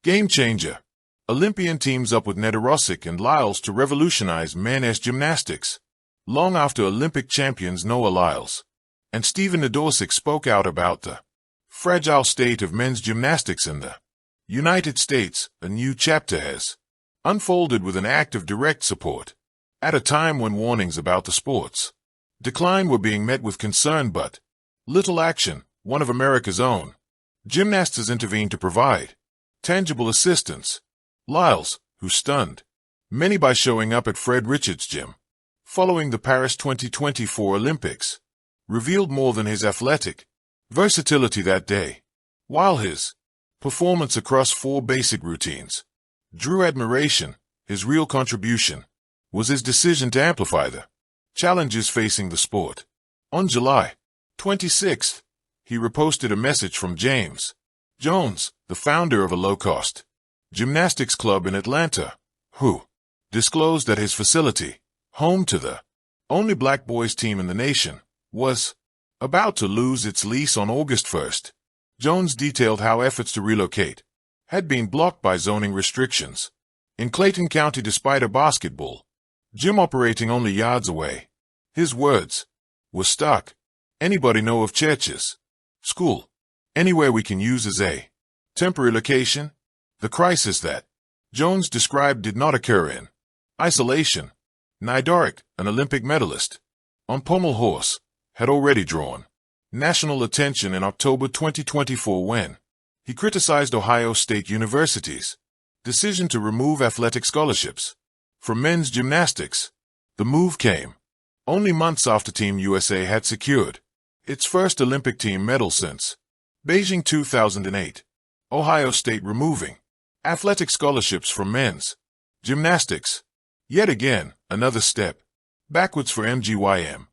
Game changer. Olympian teams up with Nedoroscik and Lyles to revolutionize men's gymnastics. Long after Olympic champions Noah Lyles and Stephen Nedoroscik spoke out about the fragile state of men's gymnastics in the United States, a new chapter has unfolded with an act of direct support. At a time when warnings about the sport's decline were being met with concern but little action, one of America's own gymnasts has intervened to provide tangible assistance. Lyles, who stunned many by showing up at Fred Richards' gym following the Paris 2024 Olympics, revealed more than his athletic versatility that day. While his performance across 4 basic routines drew admiration, his real contribution was his decision to amplify the challenges facing the sport. On July 26th, he reposted a message from James Jones, the founder of a low-cost gymnastics club in Atlanta, who disclosed that his facility, home to the only black boys team in the nation, was about to lose its lease on August 1st. Jones detailed how efforts to relocate had been blocked by zoning restrictions in Clayton County despite a basketball gym operating only yards away. His words were stark. Anybody know of churches, school, anywhere we can use as a temporary location? The crisis that Jones described did not occur in isolation. Nedoroscik, an Olympic medalist on pommel horse, had already drawn national attention in October 2024 when he criticized Ohio State University's decision to remove athletic scholarships from men's gymnastics. The move came only months after Team USA had secured its first Olympic team medal since Beijing 2008. Ohio State removing athletic scholarships from men's gymnastics. Yet again, another step backwards for MGYM.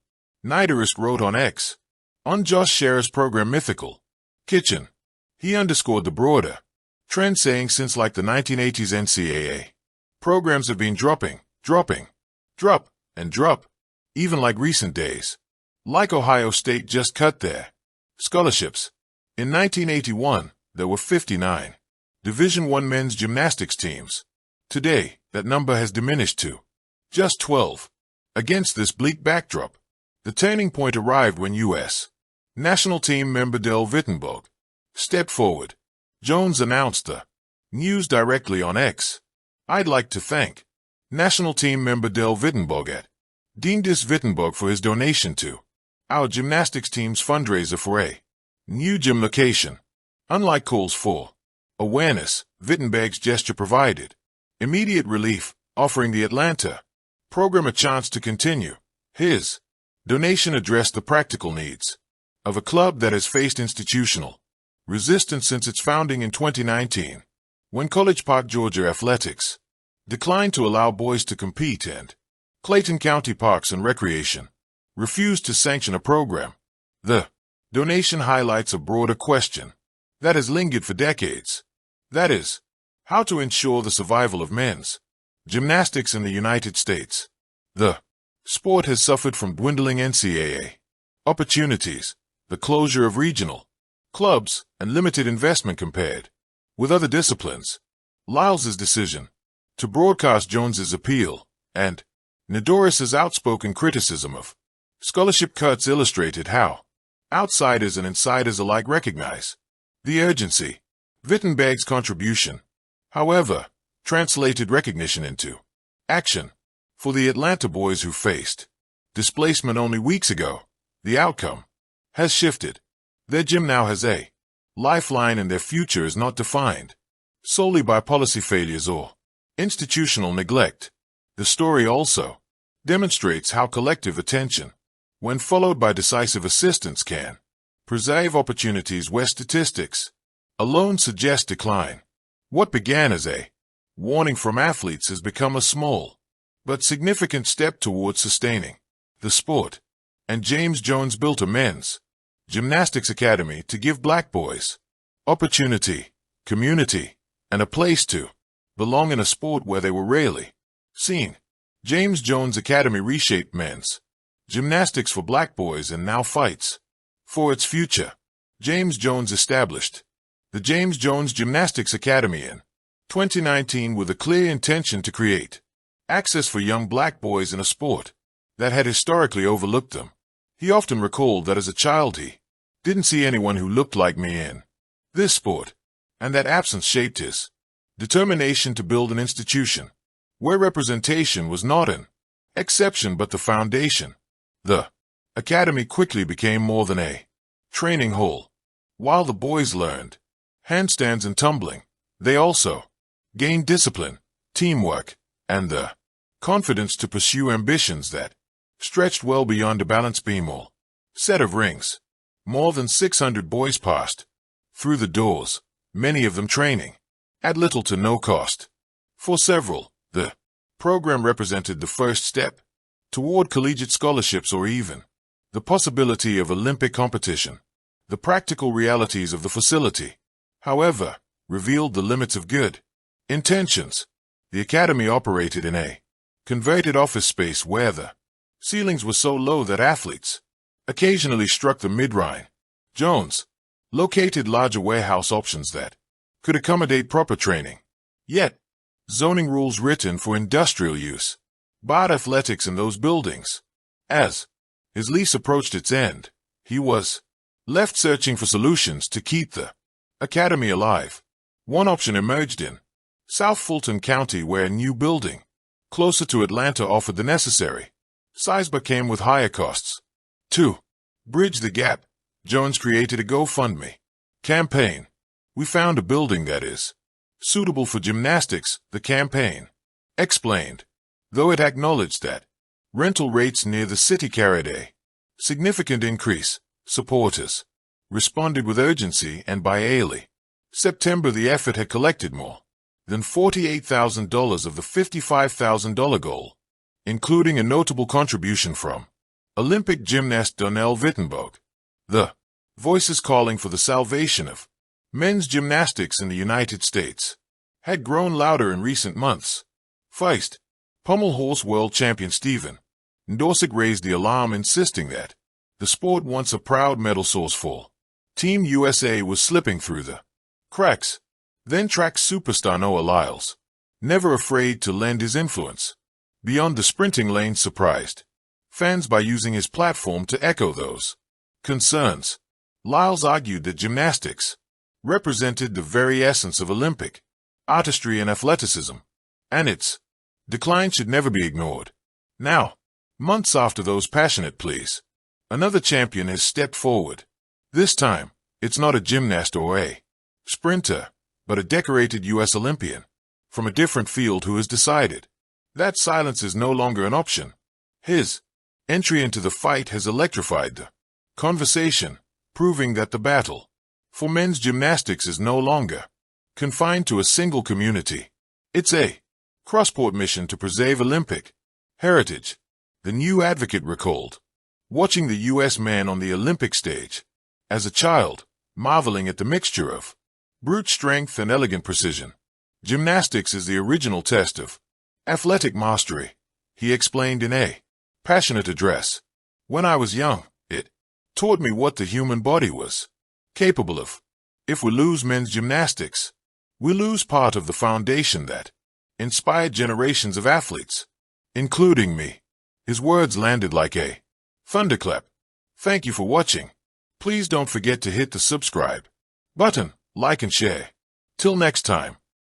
Nedoroscik wrote on X, on Josh Scherer's program Mythical Kitchen. He underscored the broader trend, saying since like the 1980s NCAA, programs have been dropping, drop, and drop, even like recent days. Like Ohio State just cut their scholarships. In 1981, there were 59 Division I men's gymnastics teams. Today, that number has diminished to just 12. Against this bleak backdrop, the turning point arrived when U.S. national team member Del Wittenberg stepped forward. Jones announced the news directly on X. I'd like to thank national team member Del Wittenberg at Dean Wittenberg for his donation to our gymnastics team's fundraiser for a new gym location. Unlike calls for awareness, Wittenberg's gesture provided immediate relief, offering the Atlanta program a chance to continue. His donation addressed the practical needs of a club that has faced institutional resistance since its founding in 2019, when College Park, Georgia athletics declined to allow boys to compete and Clayton County Parks and Recreation refused to sanction a program. The donation highlights a broader question that has lingered for decades. That is, how to ensure the survival of men's gymnastics in the United States. The sport has suffered from dwindling NCAA opportunities, the closure of regional clubs, and limited investment compared with other disciplines. Lyles' decision to broadcast Jones's appeal and Nedoroscik's outspoken criticism of scholarship cuts illustrated how outsiders and insiders alike recognize the urgency. Wittenberg's contribution, however, translated recognition into action. For the Atlanta boys who faced displacement only weeks ago, the outcome has shifted. Their gym now has a lifeline, and their future is not defined solely by policy failures or institutional neglect. The story also demonstrates how collective attention, when followed by decisive assistance, can preserve opportunities where statistics alone suggest decline. What began as a warning from athletes has become a small but significant step towards sustaining the sport, and James Jones built a men's gymnastics academy to give black boys opportunity, community, and a place to belong in a sport where they were rarely seen. James Jones Academy reshaped men's gymnastics for black boys and now fights for its future. James Jones established the James Jones Gymnastics Academy in 2019 with a clear intention to create access for young black boys in a sport that had historically overlooked them. He often recalled that as a child he didn't see anyone who looked like me in this sport, and that absence shaped his determination to build an institution where representation was not an exception but the foundation. The academy quickly became more than a training hall. While the boys learned handstands and tumbling, they also gained discipline, teamwork, and the confidence to pursue ambitions that stretched well beyond a balance beam or set of rings. More than 600 boys passed through the doors, many of them training at little to no cost. For several, the program represented the first step toward collegiate scholarships or even the possibility of Olympic competition. The practical realities of the facility, however, revealed the limits of good intentions. The academy operated in a converted office space where the ceilings were so low that athletes occasionally struck the midline. Jones located larger warehouse options that could accommodate proper training. Yet, zoning rules written for industrial use barred athletics in those buildings. As his lease approached its end, he was left searching for solutions to keep the academy alive. One option emerged in South Fulton County, where a new building closer to Atlanta offered the necessary size but came with higher costs. To bridge the gap, Jones created a GoFundMe campaign. "We found a building that is suitable for gymnastics," the campaign explained, though it acknowledged that rental rates near the city carried a significant increase. Supporters responded with urgency, and by early September the effort had collected more than $48,000 of the $55,000 goal, including a notable contribution from Olympic gymnast Donnell Wittenberg. The voices calling for the salvation of men's gymnastics in the United States had grown louder in recent months. Feist pommel horse world champion Stephen Nedoroscik raised the alarm, insisting that the sport, once a proud medal source for Team USA, was slipping through the cracks. Then track superstar Noah Lyles, never afraid to lend his influence beyond the sprinting lane, surprised fans by using his platform to echo those concerns. Lyles argued that gymnastics represented the very essence of Olympic artistry and athleticism, and its decline should never be ignored. Now, months after those passionate pleas, another champion has stepped forward. This time, it's not a gymnast or a sprinter, but a decorated U.S. Olympian from a different field who has decided that silence is no longer an option. His entry into the fight has electrified the conversation, proving that the battle for men's gymnastics is no longer confined to a single community. It's a crossport mission to preserve Olympic heritage. The new advocate recalled watching the U.S. man on the Olympic stage as a child, marveling at the mixture of brute strength and elegant precision. Gymnastics is the original test of athletic mastery, he explained in a passionate address. When I was young, it taught me what the human body was capable of. If we lose men's gymnastics, we lose part of the foundation that inspired generations of athletes, including me. His words landed like a thunderclap. Thank you for watching. Please don't forget to hit the subscribe button, like and share. Till next time.